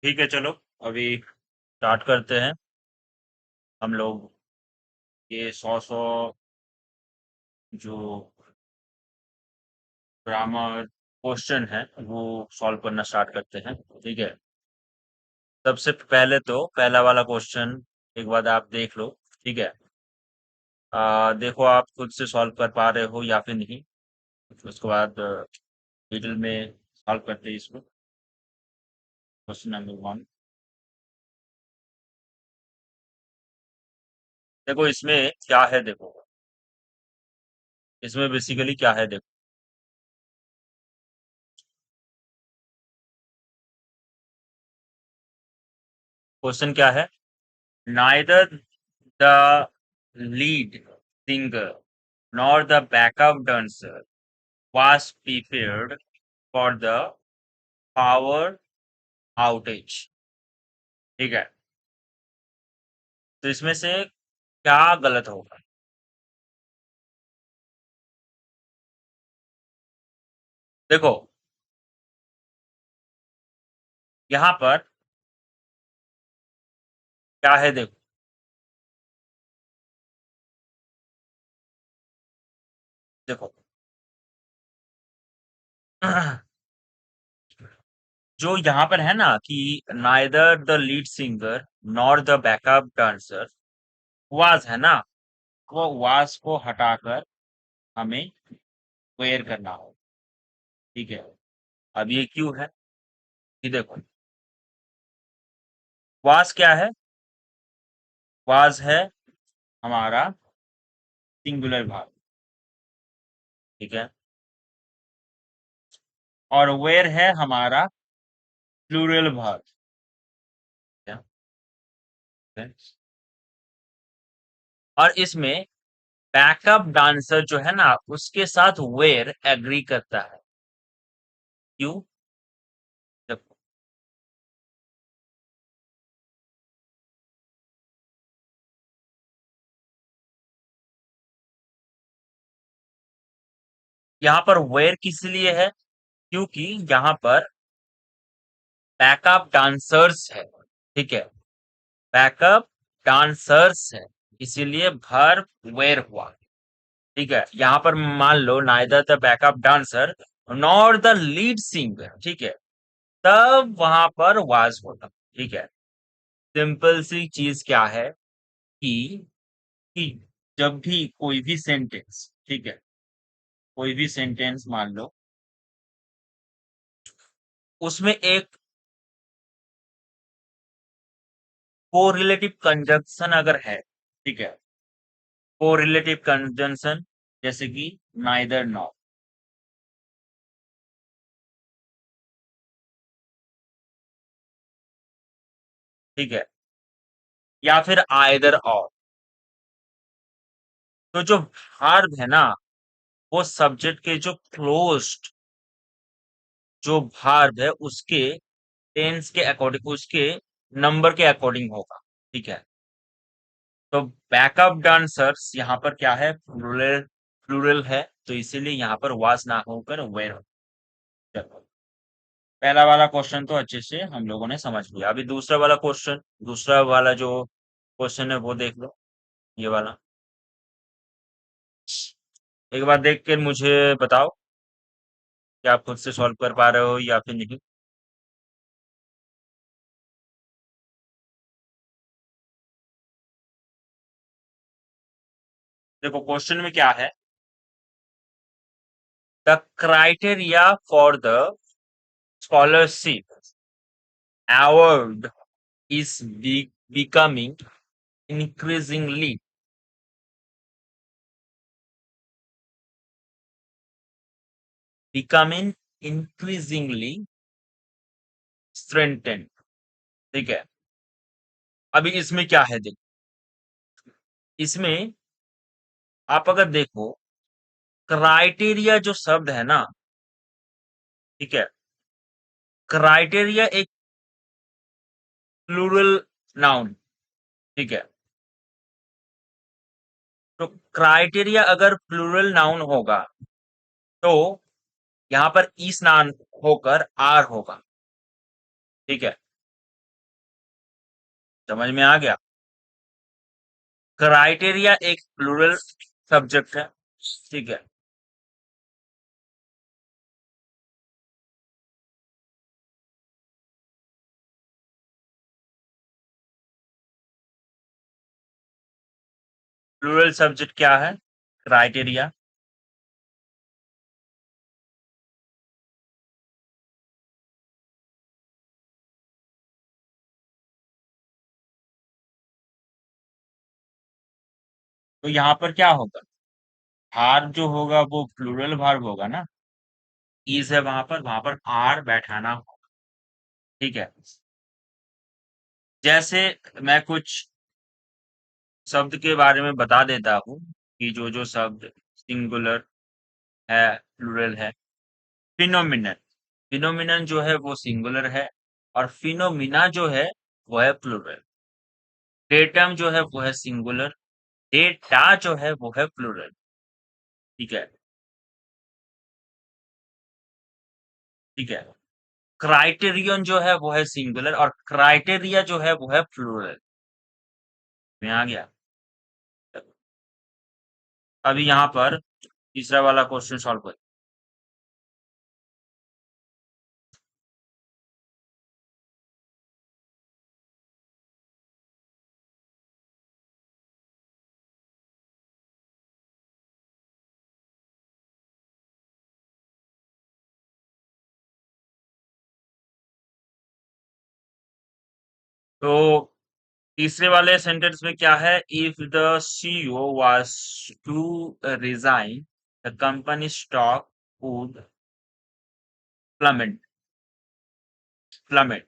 ठीक है, चलो अभी स्टार्ट करते हैं। हम लोग ये सौ जो ग्रामर क्वेश्चन है वो सॉल्व करना स्टार्ट करते हैं। ठीक है, सबसे पहले तो पहला वाला क्वेश्चन एक बार आप देख लो। ठीक है, देखो आप खुद से सॉल्व कर पा रहे हो या फिर नहीं। उसके बाद डिटेल में सॉल्व करते हैं इसको। क्वेश्चन नंबर वन, देखो इसमें क्या है, देखो इसमें बेसिकली क्या है, देखो क्वेश्चन क्या है। Neither the lead singer nor the backup dancer was prepared for the power outage। ठीक है, तो इसमें से क्या गलत होगा। देखो यहाँ पर क्या है, देखो देखो जो यहाँ पर है ना कि neither the lead singer nor the backup dancer was, है ना, वो was को हटाकर हमें वेयर करना हो। ठीक है, अब ये क्यों है, ये देखो was क्या है, was है हमारा सिंगुलर भाग। ठीक है, और वेयर है हमारा प्लूरल भाग। ठीक है? और इसमें बैकअप डांसर जो है ना उसके साथ वेयर एग्री करता है। क्यों, देखो यहाँ पर वेयर किस लिए है, क्योंकि यहाँ पर बैकअप डांसर्स है। ठीक है, बैकअप डांसर्स है, इसीलिए भर वेयर हुआ। ठीक है, यहाँ पर मान लो neither the backup dancer nor the lead singer. ठीक है, तब वहां पर वाज होता। ठीक है, सिंपल सी चीज क्या है कि जब भी कोई भी सेंटेंस, ठीक है, कोई भी सेंटेंस मान लो उसमें एक कोरिलेटिव कंजंक्शन अगर है, ठीक है, कोरिलेटिव कंजंक्शन जैसे कि नाइदर नॉर। ठीक है, या फिर आइदर और, तो जो वर्ब है ना वो सब्जेक्ट के जो क्लोज्ड जो वर्ब है उसके टेंस के अकॉर्डिंग, उसके नंबर के अकॉर्डिंग होगा। ठीक है, तो बैकअप डांसर्स यहाँ पर क्या है, प्लूरल, प्लूरल है, तो इसीलिए यहाँ पर वाज ना होकर वेर हो। चलो, पहला वाला क्वेश्चन तो अच्छे से हम लोगों ने समझ लिया। अभी दूसरा वाला क्वेश्चन, दूसरा वाला जो क्वेश्चन है वो देख लो, ये वाला। एक बार देख कर मुझे बताओ कि आप खुद से सॉल्व कर पा रहे हो या फिर नहीं। देखो क्वेश्चन में क्या है, the criteria for the scholarship award is becoming increasingly, becoming increasingly strengthened। ठीक है, अभी इसमें क्या है, देखो इसमें आप अगर देखो क्राइटेरिया जो शब्द है ना, ठीक है, क्राइटेरिया एक प्लूरल नाउन। ठीक है, तो क्राइटेरिया अगर प्लूरल नाउन होगा तो यहाँ पर इस नाउन होकर आर होगा। ठीक है, समझ में आ गया? क्राइटेरिया एक प्लूरल सब्जेक्ट है, ठीक है। प्लूरल सब्जेक्ट क्या है? क्राइटेरिया। तो यहाँ पर क्या होगा? भार जो होगा वो प्लूरल भार होगा ना। इज है वहां पर आर बैठाना होगा, ठीक है। जैसे मैं कुछ शब्द के बारे में बता देता हूँ कि जो जो शब्द सिंगुलर है, प्लूरल है। फिनोमिनन, फिनोमिनन जो है वो सिंगुलर है, और फिनोमिना जो है वो है प्लूरल। डेटम जो है वो है सिंगुलर, डेटा जो है वो है प्लूरल, ठीक है। ठीक है। क्राइटेरियन जो है वो है सिंगुलर, और क्राइटेरिया जो है वो है प्लूरल। में आ गया। अभी यहाँ पर तीसरा वाला क्वेश्चन सॉल्व कर। तो तीसरे वाले सेंटेंस में क्या है? If the CEO was to resign, the company stock would plummet, plummet.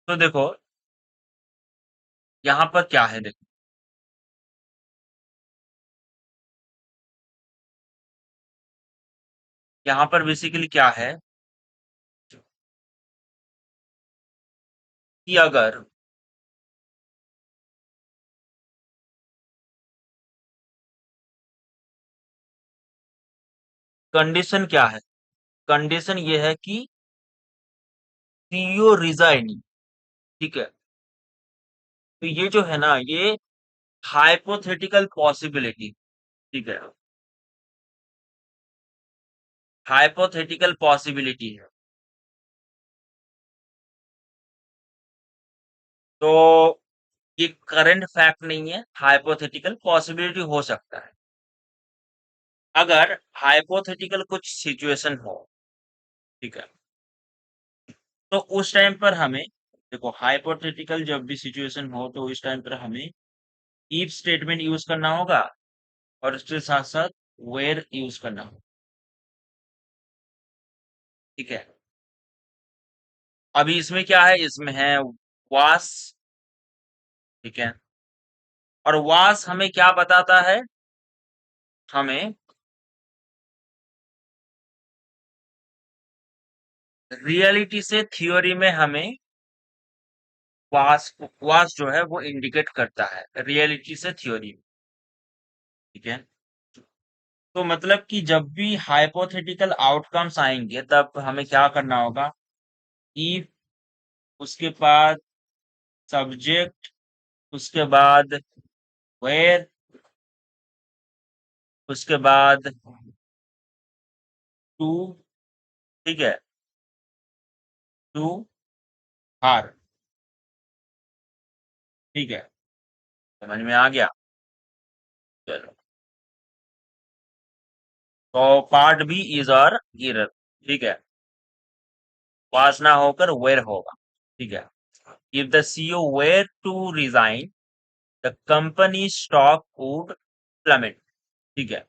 तो देखो यहाँ पर क्या है, देखो यहाँ पर बेसिकली क्या है कि अगर कंडीशन क्या है, कंडीशन ये है कि सीईओ रिजाइनिंग, ठीक है। तो ये जो है ना, ये हाइपोथेटिकल पॉसिबिलिटी, ठीक है, हाइपोथेटिकल पॉसिबिलिटी है। तो ये करंट फैक्ट नहीं है, हाइपोथेटिकल पॉसिबिलिटी हो सकता है। अगर हाइपोथेटिकल कुछ सिचुएशन हो, ठीक है, तो उस टाइम पर हमें, देखो हाइपोथेटिकल जब भी सिचुएशन हो तो उस टाइम पर हमें इफ स्टेटमेंट यूज करना होगा, और उसके साथ साथ वेयर यूज करना होगा, ठीक है। अभी इसमें क्या है, इसमें है वास, ठीक है। और वास हमें क्या बताता है? हमें रियलिटी से थ्योरी में हमें वास, वास जो है वो इंडिकेट करता है रियलिटी से थ्योरी में, ठीक है। तो मतलब कि जब भी हाइपोथेटिकल आउटकम्स आएंगे तब हमें क्या करना होगा? इफ, उसके बाद सब्जेक्ट, उसके बाद वेयर, उसके बाद टू, ठीक है, टू आर, ठीक है। समझ में आ गया? चलो, तो पार्ट बी इज और एरर, ठीक है। पास ना होकर वेयर होगा, ठीक है। If the CEO were to resign, the company stock would plummet, ठीक है।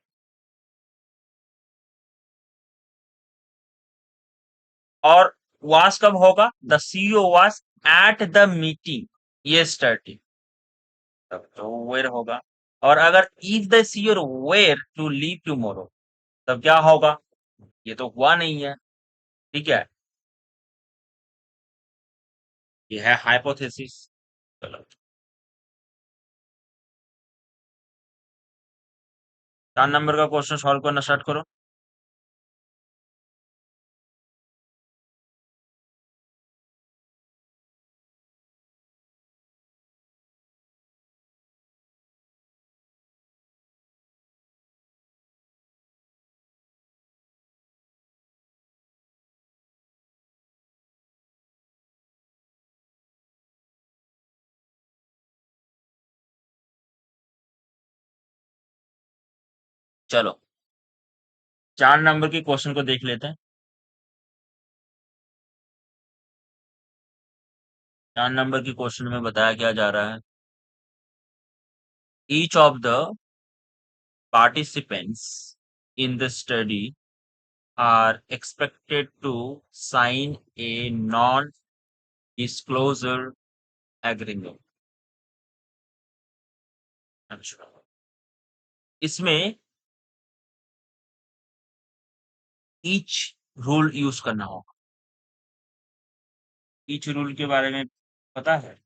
और वास कब होगा? The CEO was at the meeting yesterday, तब तो वेयर होगा। और अगर if the CEO were to leave tomorrow, तब क्या होगा? ये तो हुआ नहीं है, ठीक है। ये है हाइपोथेसिस। चलो, 4 नंबर का क्वेश्चन सॉल्व करना स्टार्ट करो। चलो 4 नंबर के क्वेश्चन को देख लेते हैं। 4 नंबर के क्वेश्चन में बताया क्या जा रहा है, each of the participants in the study are expected to sign a non-disclosure agreement। अच्छा, इसमें ईच रूल यूज करना होगा। ईच रूल के बारे में पता है?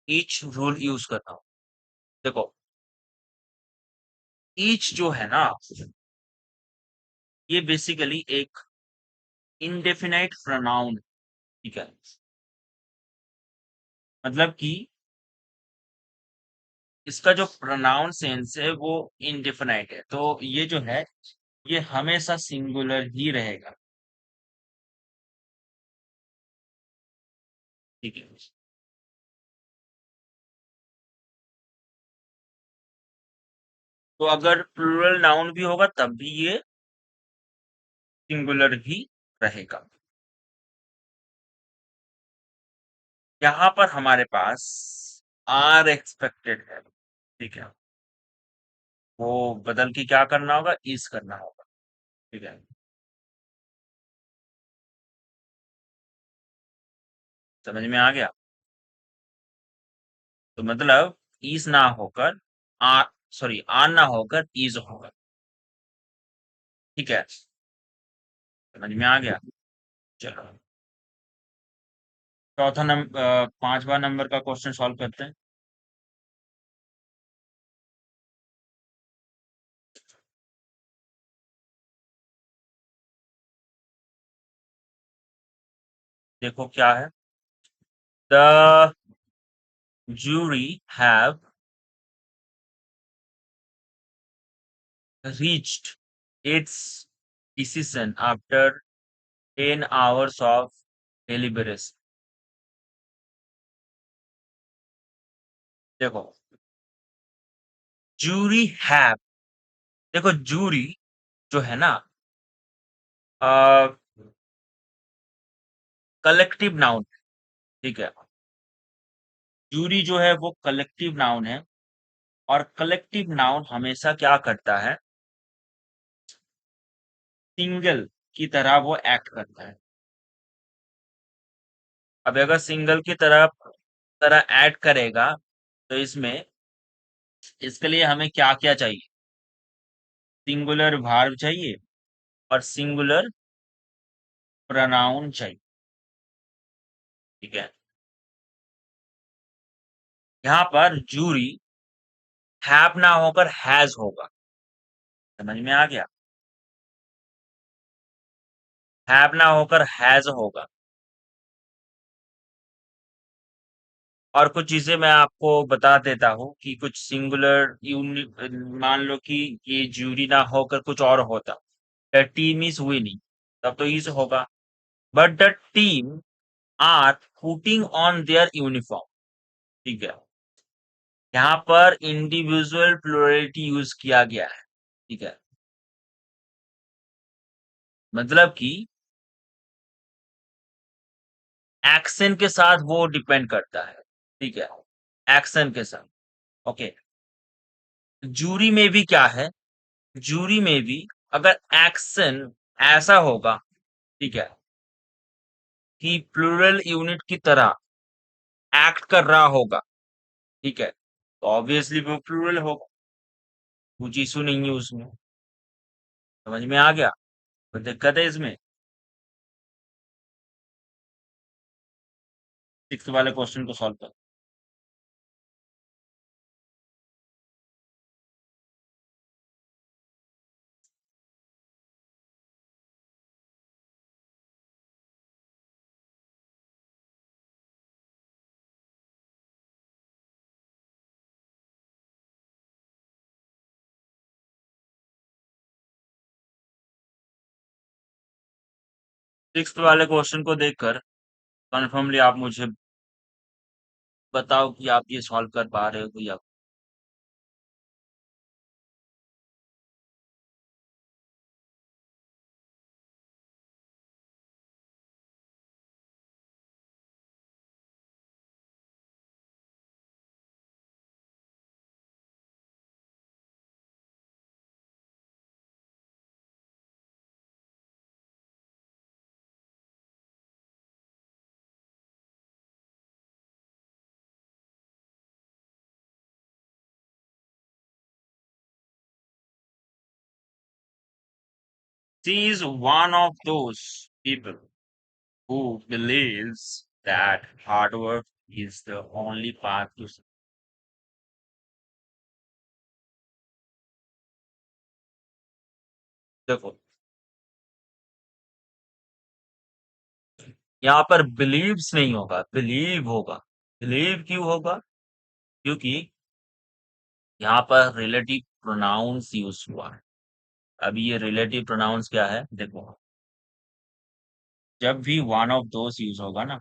ईच रूल यूज करना होगा। देखो, ईच जो है ना, ये बेसिकली एक इंडेफिनाइट प्रोनाउन, ठीक है। मतलब कि इसका जो प्रोनाउन सेंस है वो इंडेफिनाइट है, तो ये जो है ये हमेशा सिंगुलर ही रहेगा, ठीक है। तो अगर प्लूरल नाउन भी होगा तब भी ये सिंगुलर ही रहेगा। यहाँ पर हमारे पास आर एक्सपेक्टेड है, ठीक है। वो बदल के क्या करना होगा, इज करना होगा, ठीक है। समझ में आ गया? तो मतलब इज ना होकर आ, सॉरी, आर ना होकर इज होगा, ठीक है। समझ में आ गया? चलो चौथा नंबर, 5वां नंबर का क्वेश्चन सॉल्व करते हैं। देखो क्या है, the jury have reached its decision after 10 hours of deliberation। देखो, जूरी हैव, देखो जूरी जो है ना, कलेक्टिव नाउन, ठीक है। जूरी जो है वो कलेक्टिव नाउन है, और कलेक्टिव नाउन हमेशा क्या करता है, सिंगल की तरह वो एक्ट करता है। अब अगर सिंगल की तरह तरह ऐड करेगा, तो इसमें इसके लिए हमें क्या क्या चाहिए, सिंगुलर वर्ब चाहिए और सिंगुलर प्रोनाउन चाहिए, ठीक है। यहाँ पर जूरी हैव ना होकर हैज होगा। समझ में आ गया? हैव ना होकर हैज होगा। और कुछ चीजें मैं आपको बता देता हूँ कि कुछ सिंगुलर यूनिट, मान लो कि ये जूरी ना होकर कुछ और होता, द टीम इज विनिंग, तब तो इज होगा। But the team are putting on their uniform, ठीक है। यहाँ पर इंडिविजुअल प्लुरलिटी यूज किया गया है, ठीक है। मतलब कि एक्शन के साथ वो डिपेंड करता है, ठीक है। एक्शन के साथ, ओके। जूरी में भी क्या है, जूरी में भी अगर एक्शन ऐसा होगा, ठीक है, कि प्लूरल यूनिट की तरह एक्ट कर रहा होगा, ठीक है, तो ऑब्वियसली वो प्लूरल होगा, कुछ इशू नहीं है उसमें। समझ में आ गया? कोई दिक्कत है इसमें? 6 वाले क्वेश्चन को सॉल्व कर। 6 वाले क्वेश्चन को देखकर कन्फर्मली आप मुझे बताओ कि आप ये सॉल्व कर पा रहे हो या। She is one of those people who believes that hard work is the only path to देखो, यहाँ पर बिलीव्स नहीं होगा, बिलीव होगा। बिलीव क्यों होगा? क्योंकि यहाँ पर रिलेटिव प्रोनाउंस यूज हुआ है। अभी ये रिलेटिव प्रोनाउंस क्या है देखो, जब भी वन ऑफ दोस यूज होगा ना,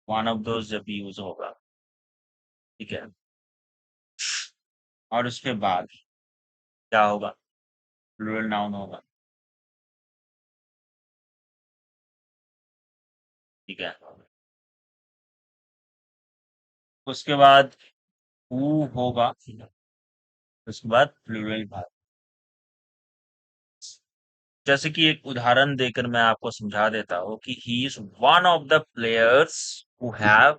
वन ऑफ दोस जब भी यूज होगा, ठीक है, और उसके बाद क्या होगा? प्लूरल नाउन होगा, ठीक है। उसके बाद हु होगा, उसके बाद प्लूरल भाग। जैसे कि एक उदाहरण देकर मैं आपको समझा देता हूँ कि he is one of the players who have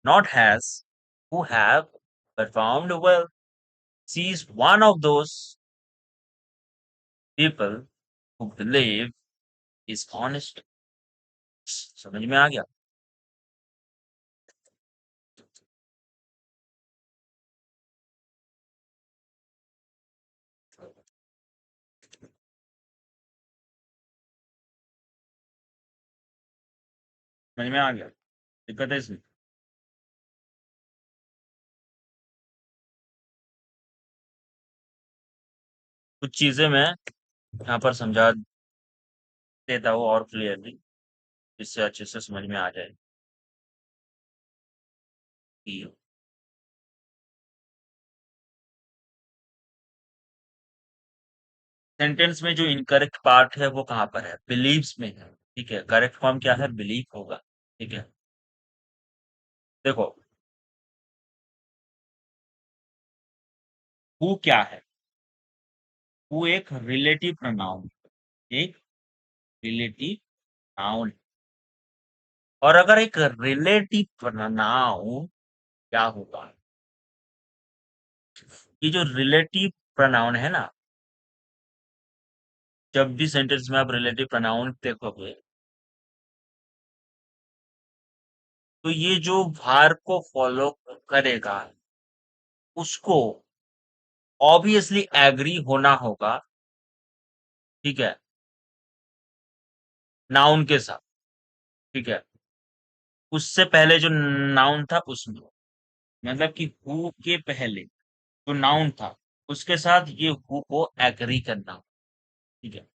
not has who have performed well. She is one of those people who believe is honest. समझ में आ गया? समझ में आ गया? दिक्कत है इसमें? कुछ चीजें मैं यहाँ पर समझा देता हूँ और क्लियरली, जिससे अच्छे से समझ में आ जाए कि सेंटेंस में जो इनकरेक्ट पार्ट है वो कहाँ पर है? बिलीव्स में है, ठीक है। करेक्ट फॉर्म क्या है? बिलीव होगा, ठीक है। देखो, हु क्या है? हु एक रिलेटिव प्रोनाउन, एक रिलेटिव नाउन। और अगर एक रिलेटिव प्रोनाउन क्या होगा? ये जो रिलेटिव प्रोनाउन है ना, जब भी सेंटेंस में आप रिलेटिव प्रोनाउन देखोगे, तो ये जो भार को फॉलो करेगा, उसको ऑब्वियसली एग्री होना होगा, ठीक है, नाउन के साथ, ठीक है। उससे पहले जो नाउन था उसमें, मतलब कि हु के पहले जो नाउन था, उसके साथ ये हु को एग्री करना, ठीक है।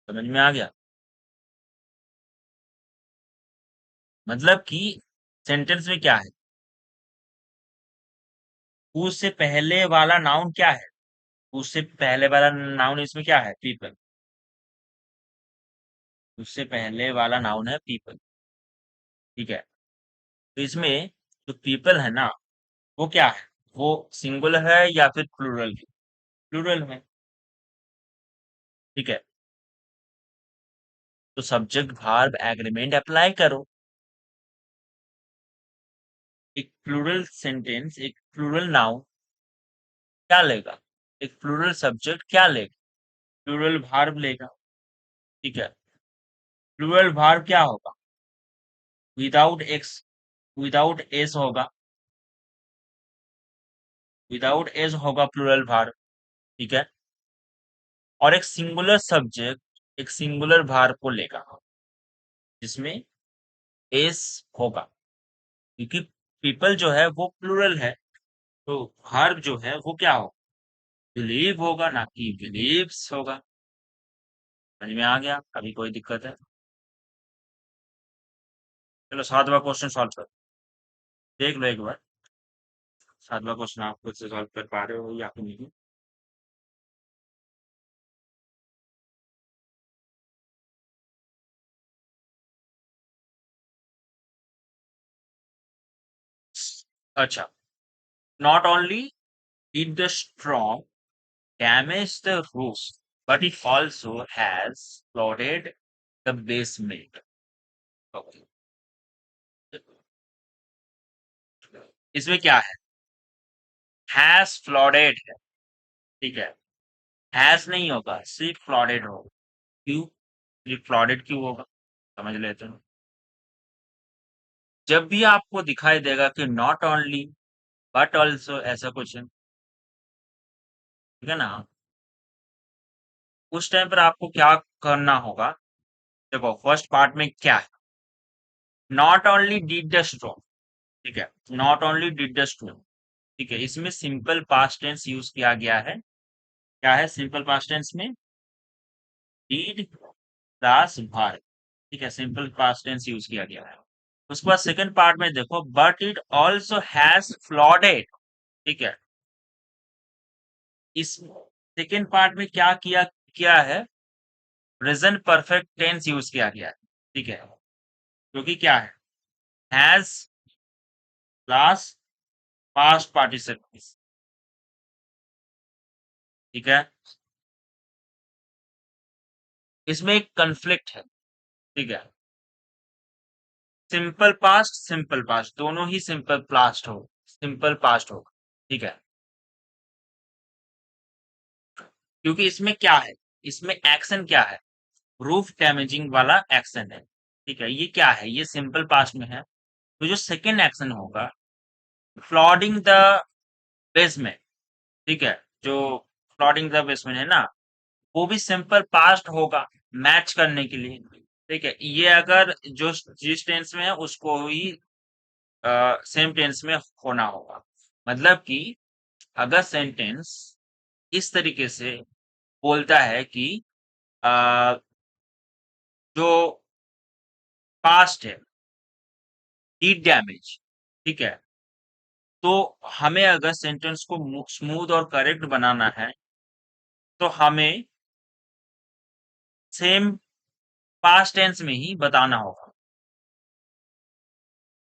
समझ में आ गया? मतलब कि सेंटेंस में क्या है? उससे पहले वाला नाउन क्या है? उससे पहले वाला नाउन इसमें क्या है? पीपल। उससे पहले वाला नाउन है पीपल, ठीक है। तो इसमें जो पीपल है ना, वो क्या है? वो सिंगुलर है या फिर प्लूरल है? प्लूरल है, ठीक है। तो सब्जेक्ट वर्ब एग्रीमेंट अप्लाई करो। एक प्लूरल सेंटेंस, एक प्लूरल नाउन क्या लेगा? एक प्लूरल सब्जेक्ट क्या लेगा? प्लूरल वर्ब लेगा, ठीक है। प्लूरल वर्ब क्या होगा? विदाउट एक्स, विदाउट एस होगा, विदाउट एस होगा प्लूरल वर्ब, ठीक है। और एक सिंगुलर सब्जेक्ट एक सिंगुलर वर्ब को लेगा, जिसमें एस होगा, क्योंकि पीपल जो है वो प्लूरल है, तो वर्ब जो है वो क्या होगा? बिलीव होगा, ना कि बिलीव्स होगा। समझ में आ गया? अभी कोई दिक्कत है? चलो 7वां क्वेश्चन सॉल्व कर देख लो एक बार। 7वां क्वेश्चन आप खुद से सॉल्व कर पा रहे हो या फिर नहीं? अच्छा, not only did the storm damage the roof, but it also has flooded the basement. Okay. इसमें क्या है? हैज फ्लडेड है, ठीक है। हैज नहीं होगा, सिर्फ फ्लडेड होगा। क्यों? ये फ्लडेड क्यों होगा? समझ लेते हैं। जब भी आपको दिखाई देगा कि नॉट ओनली बट ऑल्सो ऐसा कुछ है, ठीक है ना, उस टाइम पर आपको क्या करना होगा? देखो फर्स्ट पार्ट में क्या है? Not only did the stroke, ठीक है। Not only did the stroke, ठीक है। इसमें सिंपल पास्ट टेंस यूज किया गया है। क्या है सिंपल पास्ट टेंस में? डिड प्लस वर्ब, ठीक है। सिंपल पास्ट टेंस यूज किया गया है। उसके बाद सेकंड पार्ट में देखो, but it also has flooded, ठीक है। इस सेकंड पार्ट में क्या किया किया है? प्रेजेंट परफेक्ट टेंस यूज किया गया है, ठीक है। क्योंकि क्या है? हैज प्लस पास्ट पार्टिसिपल, ठीक है। इसमें एक कन्फ्लिक्ट है, ठीक है। सिंपल पास्ट दोनों ही सिंपल पास्ट हो, ठीक है। क्योंकि इसमें क्या है? इसमें एक्शन क्या है? रूफ डैमेजिंग वाला एक्शन है, ठीक है। ये क्या है? ये सिंपल पास्ट में है। तो जो सेकंड एक्शन होगा, फ्लॉडिंग द बेसमेंट, ठीक है। जो फ्लॉडिंग द बेसमेंट है ना, वो भी सिंपल पास्ट होगा मैच करने के लिए, ठीक है। ये अगर जो जिस टेंस में है उसको ही सेम टेंस में होना होगा। मतलब कि अगर सेंटेंस इस तरीके से बोलता है कि अ, जो पास्ट है हीट डैमेज, ठीक है। तो हमें अगर सेंटेंस को स्मूथ और करेक्ट बनाना है, तो हमें सेम पास्ट टेंस में ही बताना होगा।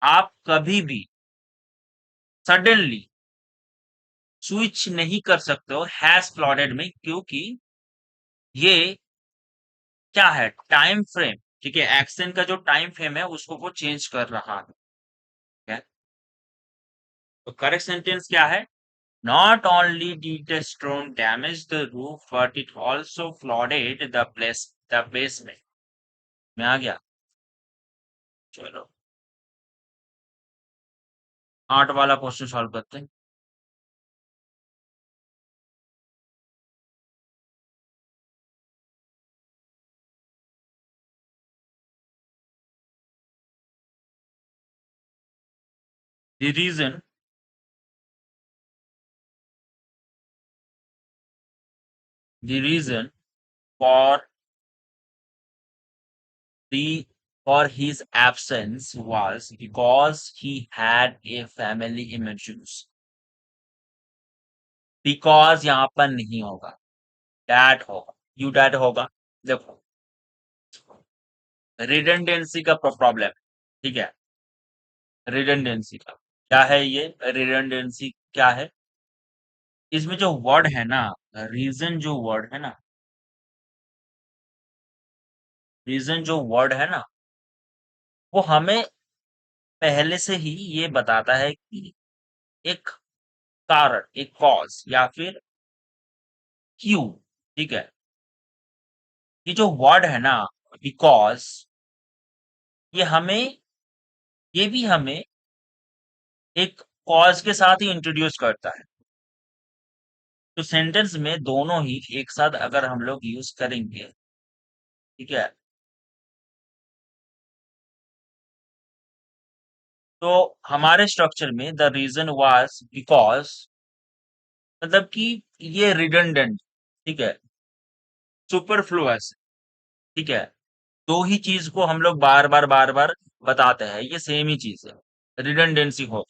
आप कभी भी सडनली स्विच नहीं कर सकते हो हैज फ्लॉडेड में, क्योंकि ये क्या है? टाइम फ्रेम, ठीक है। एक्शन का जो टाइम फ्रेम है उसको वो चेंज कर रहा है, ठीक है? तो करेक्ट सेंटेंस क्या है? Not only did the storm damage the roof, but it also flooded the basement. में आ गया? चलो 8 वाला क्वेश्चन सॉल्व करते हैं। The reason the reason for the for his absence was because he had a family emergency. Because यहाँ पर नहीं होगा, that होगा, you that होगा। देखो रिडंडेंसी का प्रॉब्लम, ठीक है। रिडंडेंसी का क्या है? ये रिडंडेंसी क्या है? इसमें जो वर्ड है ना, रीजन जो वर्ड है ना, रीजन जो वर्ड है ना, वो हमें पहले से ही ये बताता है कि एक कारण, एक कॉज या फिर क्यू, ठीक है। ये जो वर्ड है ना, बिकॉज, ये हमें ये भी हमें एक कॉज के साथ ही इंट्रोड्यूस करता है। तो सेंटेंस में दोनों ही एक साथ अगर हम लोग यूज करेंगे, ठीक है, तो हमारे स्ट्रक्चर में द रीजन वाज बिकॉज मतलब कि ये रिडंडेंट, ठीक है, सुपरफ्लुअस, ठीक है। दो ही चीज को हम लोग बार बार बताते हैं, ये सेम ही चीज है, रिडंडेंसी हो,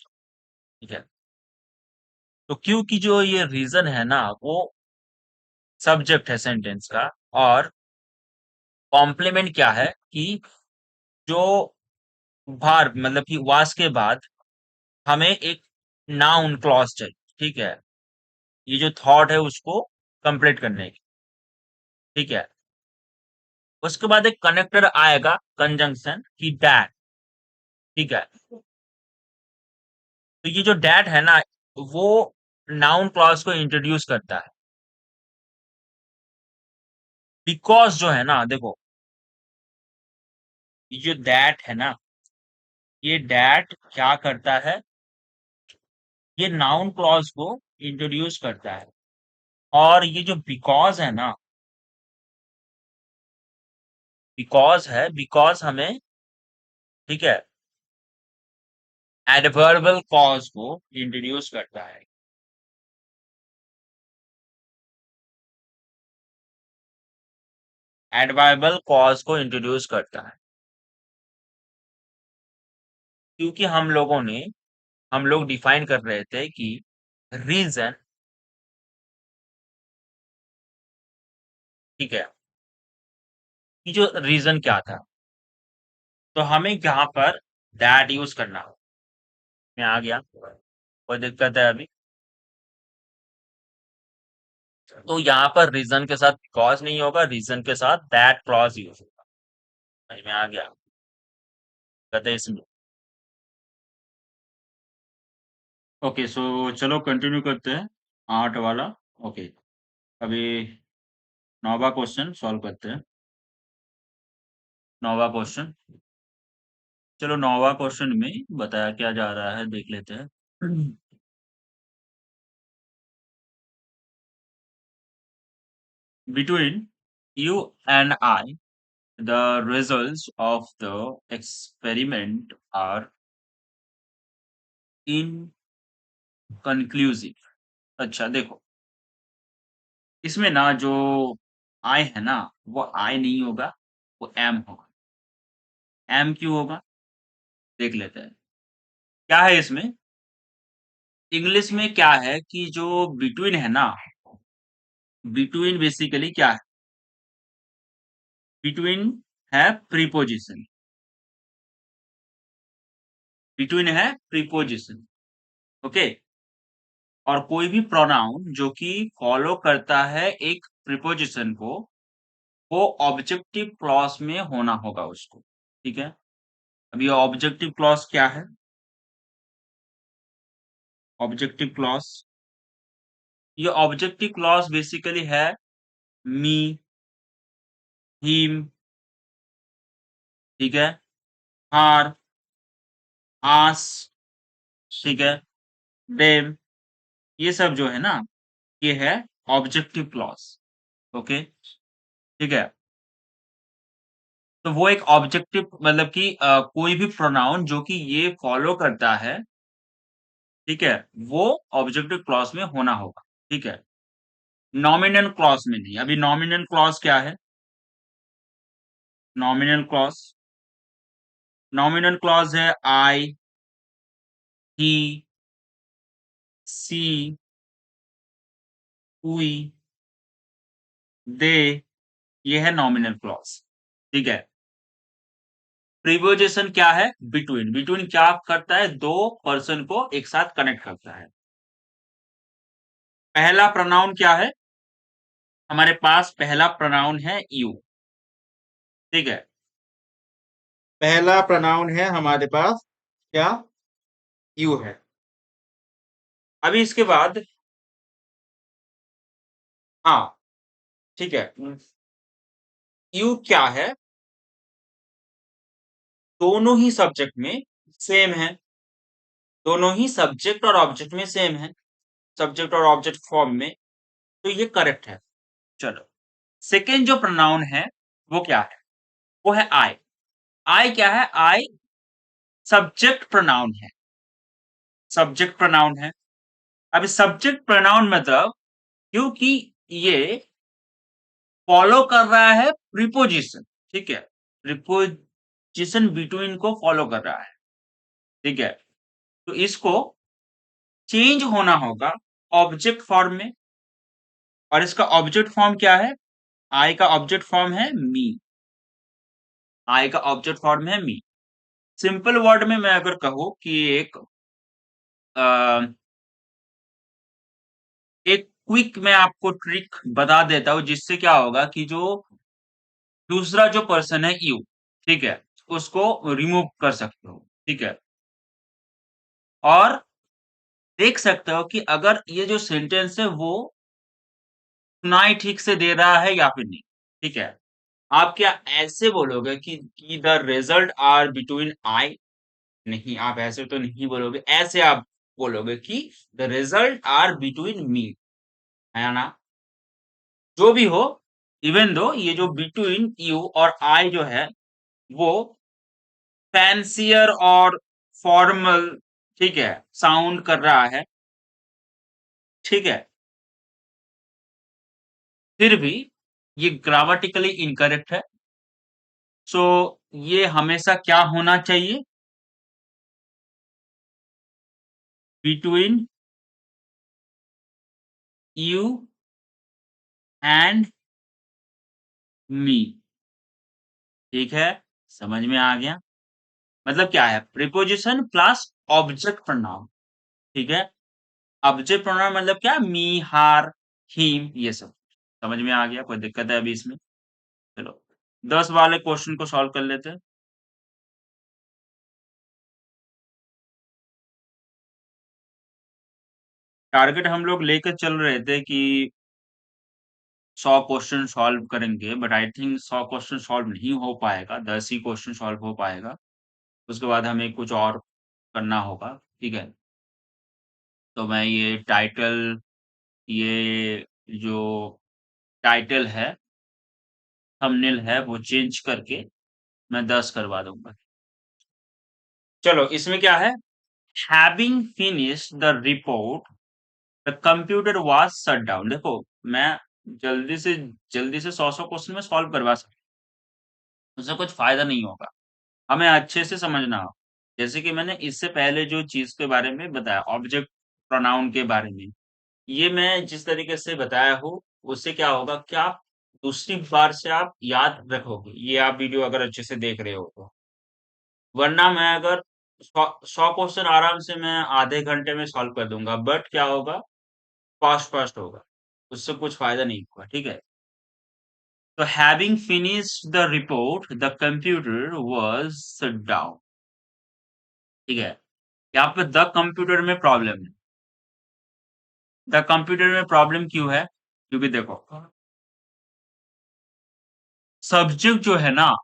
ठीक है। तो क्योंकि जो ये रीजन है ना, वो सब्जेक्ट है सेंटेंस का, और कॉम्प्लीमेंट क्या है कि जो भार मतलब कि वास के बाद हमें एक नाउन क्लॉज चाहिए, ठीक है, ये जो थॉट है उसको कंप्लीट करने की, ठीक है। उसके बाद एक कनेक्टर आएगा, कंजंक्शन की दैट, ठीक है। तो ये जो दैट है ना, वो नाउन क्लॉज को इंट्रोड्यूस करता है। बिकॉज जो है ना, देखो, ये जो दैट है ना, ये दैट क्या करता है, ये नाउन क्लॉज को इंट्रोड्यूस करता है। और ये जो बिकॉज है ना, बिकॉज है, बिकॉज हमें, ठीक है, एडवर्बल क्लॉज को इंट्रोड्यूस करता है। एडवर्बल क्लॉज को इंट्रोड्यूस करता है, क्योंकि हम लोग डिफाइन कर रहे थे कि रीजन, ठीक है, कि जो रीजन क्या था, तो हमें यहाँ पर दैट यूज करना हो। मैं आ गया, कोई दिक्कत है अभी? तो यहाँ पर रीजन के साथ बिकॉज नहीं होगा, रीजन के साथ दैट क्लॉज यूज होगा। समझ में आ गया? कहते इसमें। ओके, सो चलो कंटिन्यू करते हैं, 8 वाला। ओके, अभी 9वां क्वेश्चन सॉल्व करते हैं। 9वां क्वेश्चन, चलो 9वां क्वेश्चन में बताया क्या जा रहा है, देख लेते हैं। Between you and I, the results of the experiment are inconclusive। अच्छा देखो, इसमें ना जो I है ना, वो I नहीं होगा, वो M होगा। M क्यों होगा, देख लेते हैं। क्या है इसमें, इंग्लिश में क्या है कि जो बिटवीन है ना, बिटवीन बेसिकली क्या है, बिटवीन है प्रीपोजिशन, बिटवीन है प्रीपोजिशन, ओके। और कोई भी प्रोनाउन जो कि फॉलो करता है एक प्रीपोजिशन को, वो ऑब्जेक्टिव क्लॉज में होना होगा उसको, ठीक है। अब ये ऑब्जेक्टिव क्लॉज क्या है, ऑब्जेक्टिव क्लॉज, ये ऑब्जेक्टिव क्लॉज बेसिकली है मी, हिम, ठीक है, हर, आस, ठीक है, देम, ये सब जो है ना, ये है ऑब्जेक्टिव क्लॉज, ओके, ठीक है। तो वो एक ऑब्जेक्टिव मतलब कि कोई भी प्रोनाउन जो कि ये फॉलो करता है, ठीक है, वो ऑब्जेक्टिव क्लॉज में होना होगा, ठीक है। नॉमिनल क्लॉज में नहीं। अभी नॉमिनल क्लॉज क्या है, नॉमिनल क्लॉज, नॉमिनल क्लॉज है आई, ही, सी, वी, दे, ये है नॉमिनल क्लॉज, ठीक है। प्रीपोजिशन क्या है, बिटवीन, बिटवीन क्या करता है, दो पर्सन को एक साथ कनेक्ट करता है। पहला प्रोनाउन क्या है, हमारे पास पहला प्रोनाउन है यू, ठीक है। पहला प्रोनाउन है हमारे पास क्या, यू है। अभी इसके बाद, हाँ, ठीक है, यू क्या है, दोनों ही सब्जेक्ट में सेम है, दोनों ही सब्जेक्ट और ऑब्जेक्ट में सेम है, सब्जेक्ट और ऑब्जेक्ट फॉर्म में, तो ये करेक्ट है। चलो, सेकेंड जो प्रोनाउन है वो क्या है, वो है आई। आई क्या है, आई सब्जेक्ट प्रोनाउन है, सब्जेक्ट प्रोनाउन है। अब सब्जेक्ट प्रोनाउन मतलब क्योंकि ये फॉलो कर रहा है प्रीपोजिशन, ठीक है? प्रीपोजिशन बिटवीन को फॉलो कर रहा है, ठीक है? तो इसको चेंज होना होगा ऑब्जेक्ट फॉर्म में, और इसका ऑब्जेक्ट फॉर्म क्या है? आई का ऑब्जेक्ट फॉर्म है मी। आई का ऑब्जेक्ट फॉर्म है मी। सिंपल वर्ड में मैं अगर कहूँ कि अ, एक क्विक मैं आपको ट्रिक बता देता हूँ, जिससे क्या होगा कि जो दूसरा जो पर्सन है यू, ठीक है? उसको रिमूव कर सकते हो, ठीक है? और देख सकते हो कि अगर ये जो सेंटेंस है वो सुनाई ठीक से दे रहा है या फिर नहीं, ठीक है? आप क्या ऐसे बोलोगे कि the result are between I? नहीं, आप ऐसे तो नहीं बोलोगे। ऐसे आप बोलोगे कि the result are between me, है ना? जो भी हो, इवन दो ये जो बिटवीन यू और आई जो है वो फैंसियर और फॉर्मल, ठीक है, साउंड कर रहा है, ठीक है? फिर भी ये ग्रामेटिकली इनकरेक्ट है। सो ये हमेशा क्या होना चाहिए? बिटवीन यू एंड मी, ठीक है? समझ में आ गया? मतलब क्या है? प्रीपोजिशन प्लस ऑब्जेक्ट प्रोनाउन, ठीक है? ऑब्जेक्ट प्रोनाउन मतलब क्या? मी, हर, हिम, ये सब। समझ में आ गया? कोई दिक्कत है अभी इसमें? चलो 10 वाले क्वेश्चन को सॉल्व कर लेते हैं। टारगेट हम लोग लेकर चल रहे थे कि 100 क्वेश्चन सॉल्व करेंगे, but I think 100 question solve नहीं हो पाएगा, 10 ही क्वेश्चन सॉल्व हो पाएगा। उसके बाद हमें कुछ और करना होगा, ठीक है? तो मैं ये जो टाइटल है, थंबनेल है, वो चेंज करके मैं 10 करवा दूँगा। चलो इसमें क्या है? Having finished the report, the computer was shut down. देखो, मैं जल्दी से जल्दी से 100-100 क्वेश्चन में सॉल्व करवा सकता हूँ, उससे कुछ फ़ायदा नहीं होगा। हमें अच्छे से समझना हो। जैसे कि मैंने इससे पहले जो चीज़ के बारे में बताया, ऑब्जेक्ट प्रोनाउन के बारे में, ये मैं जिस तरीके से बताया हूँ, उससे क्या होगा कि आप दूसरी बार से आप याद रखोगे, ये आप वीडियो अगर अच्छे से देख रहे हो तो। वरना मैं अगर 100 क्वेश्चन आराम से मैं आधे घंटे में सॉल्व कर दूँगा, बट क्या होगा? फास्ट-फास्ट होगा। उससे कुछ फ़ायदा नहीं होगा, ठीक है? तो having finished the report, the computer was shut down, ठीक है? यहाँ पे द कंप्यूटर में प्रॉब्लम है। द कंप्यूटर में प्रॉब्लम क्यों है? क्योंकि देखो, सब्जेक्ट जो है ना,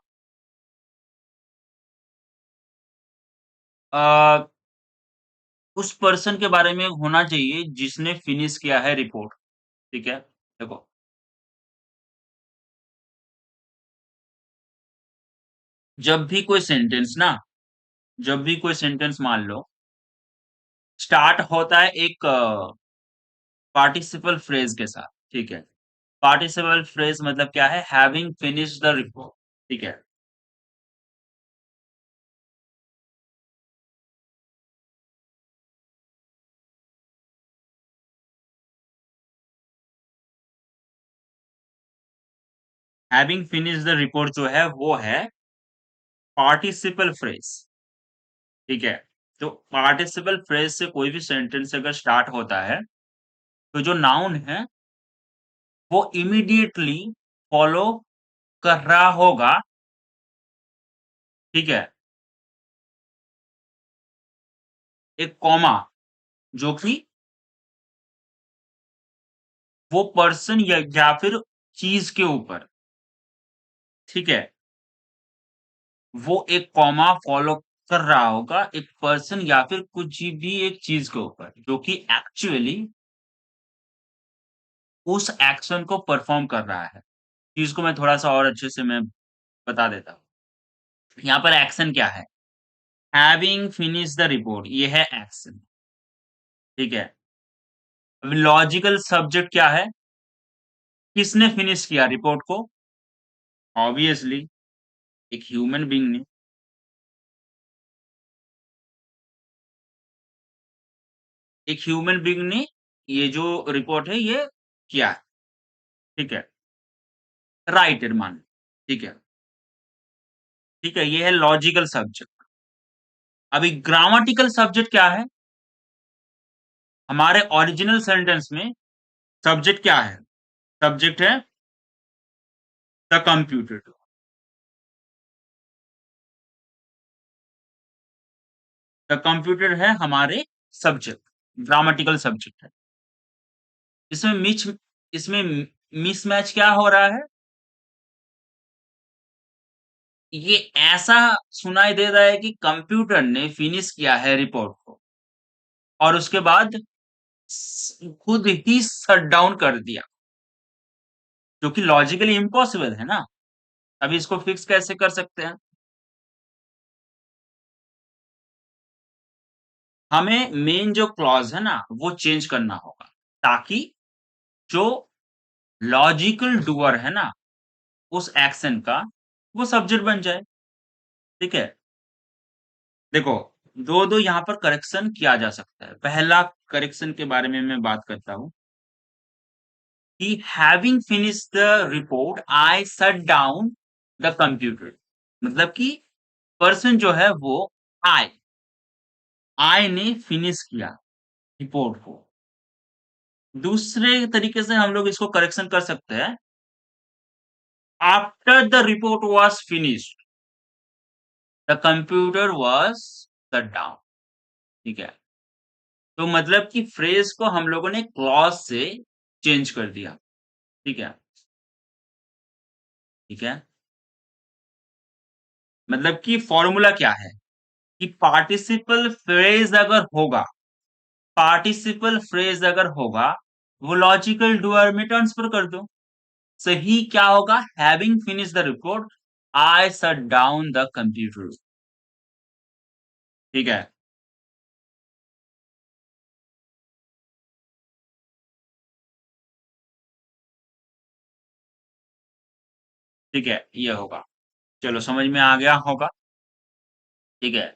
अ, उस पर्सन के बारे में होना चाहिए जिसने फिनिश किया है रिपोर्ट, ठीक है? देखो, जब भी कोई सेंटेंस ना जब भी कोई सेंटेंस मान लो स्टार्ट होता है एक पार्टिसिपल फ्रेज के साथ, ठीक है? पार्टिसिपल फ्रेज मतलब क्या है? हैविंग फिनिश्ड द रिपोर्ट, ठीक है? हैविंग फिनिश्ड द रिपोर्ट जो है वो है पार्टिसिपल फ्रेज, ठीक है? तो पार्टिसिपल फ्रेज से कोई भी सेंटेंस अगर स्टार्ट होता है, तो जो नाउन है वो इमीडिएटली फॉलो कर रहा होगा, ठीक है? एक कॉमा, जो कि वो पर्सन या फिर चीज़ के ऊपर, ठीक है? वो एक कॉमा फॉलो कर रहा होगा एक पर्सन या फिर कुछ भी एक चीज़ के ऊपर, जो कि एक्चुअली उस एक्शन को परफॉर्म कर रहा है। चीज़ को मैं थोड़ा-सा और अच्छे से मैं बता देता हूँ। यहाँ पर एक्शन क्या है? हैविंग फिनिश्ड द रिपोर्ट, ये है एक्शन, ठीक है? अब लॉजिकल सब्जेक्ट क्या है? किसने फिनिश किया रिपोर्ट को? ऑब्वियसली एक ह्यूमन बीइंग ने। एक ह्यूमन बीइंग ने ये जो रिपोर्ट है ये किया है, ठीक है? राइट इरमान, ठीक है। ठीक है, ये है लॉजिकल सब्जेक्ट। अभी ग्रामेटिकल सब्जेक्ट क्या है? हमारे ओरिजिनल सेंटेंस में सब्जेक्ट क्या है? सब्जेक्ट है द कंप्यूटर। द कंप्यूटर है हमारे सब्जेक्ट, ग्रामेटिकल सब्जेक्ट है। इसमें इसमें मिसमैच क्या हो रहा है? ये ऐसा सुनाई दे रहा है कि कंप्यूटर ने फिनिश किया है रिपोर्ट को और उसके बाद खुद ही शट डाउन कर दिया, जो कि लॉजिकली इम्पॉसिबल है ना। अभी इसको फिक्स कैसे कर सकते हैं? हमें मेन जो क्लॉज है ना वो चेंज करना होगा, ताकि जो लॉजिकल डूअर है ना उस एक्शन का वो सब्जेक्ट बन जाए। ठीक है, देखो दो दो यहाँ पर करेक्शन किया जा सकता है। पहला करेक्शन के बारे में मैं बात करता हूँ कि having finished the report I shut down the computer. मतलब कि पर्सन जो है वो आई आई ने फिनिश किया रिपोर्ट को। दूसरे तरीके से हम लोग इसको करेक्शन कर सकते हैं, after the report was finished the computer was shut down. ठीक है, तो मतलब कि फ्रेज को हम लोगों ने क्लॉज से चेंज कर दिया। ठीक है, ठीक है, मतलब कि फॉर्मूला क्या है कि पार्टिसिपल फ्रेज अगर होगा वो लॉजिकल डूअर में ट्रांसफर कर दो। सही क्या होगा? Having finish the report I shut down the computer. ठीक है, ठीक है, ये होगा। चलो समझ में आ गया होगा। ठीक है,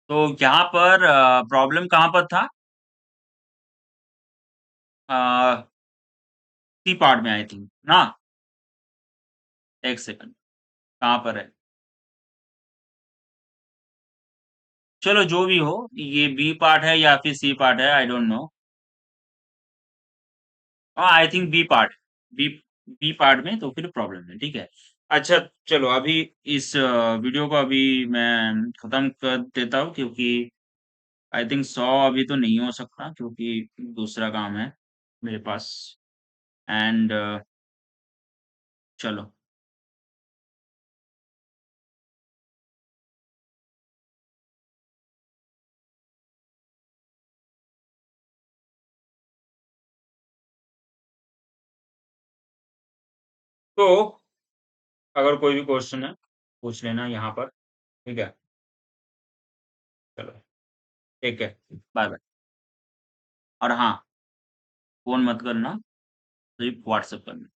तो यहाँ पर प्रॉब्लम कहाँ पर था? सी पार्ट में आई थिंक ना। एक सेकंड, कहाँ पर है? चलो जो भी हो, ये बी पार्ट है या फिर सी पार्ट है, I don't know. I think B part, B B part में तो फिर प्रॉब्लम है। ठीक है, अच्छा चलो अभी इस वीडियो को अभी मैं खत्म कर देता हूँ, क्योंकि आई थिंक 100 अभी तो नहीं हो सकता, क्योंकि दूसरा काम है मेरे पास। एंड चलो। तो अगर कोई भी क्वेश्चन है पूछ लेना यहाँ पर। ठीक है, चलो ठीक है, बाय बाय। और हाँ, फोन मत करना, सिर्फ व्हाट्सएप करना।